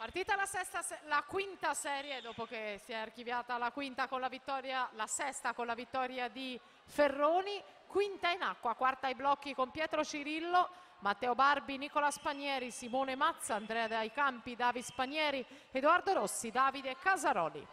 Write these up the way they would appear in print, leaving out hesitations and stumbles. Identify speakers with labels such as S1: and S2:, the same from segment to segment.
S1: Partita la quinta serie, dopo che si è archiviata la quinta con la vittoria, la sesta con la vittoria di Ferroni, quinta in acqua, quarta ai blocchi con Pietro Cirillo, Matteo Barbi, Nicola Spanieri, Simone Mazza, Andrea Dai Campi, Davi Spanieri, Edoardo Rossi, Davide Casaroli.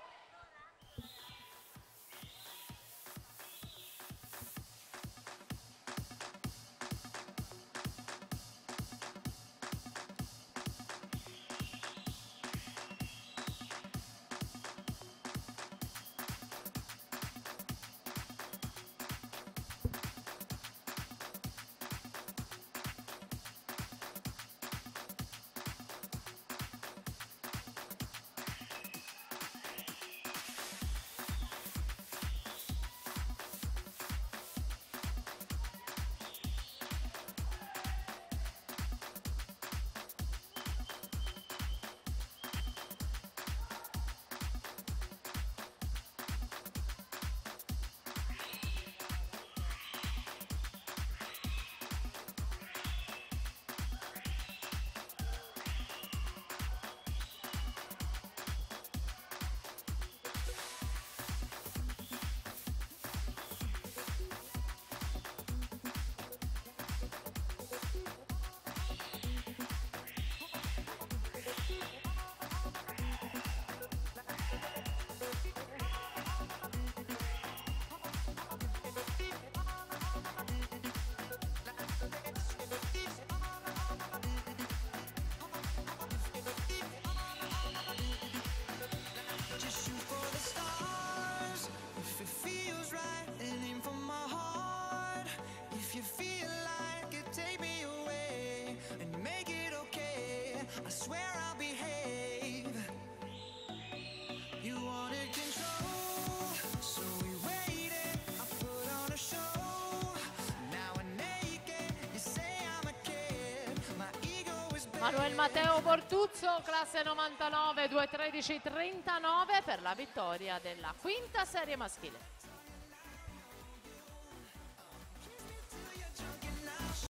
S2: I swear I'll behave. You wanted control, so we waited. I put on a show. Now we're naked. You say I'm a kid. My ego is big.
S1: Manuel Matteo Bortuzzo, classe 99, 2:13:39 per la vittoria della quinta serie maschile.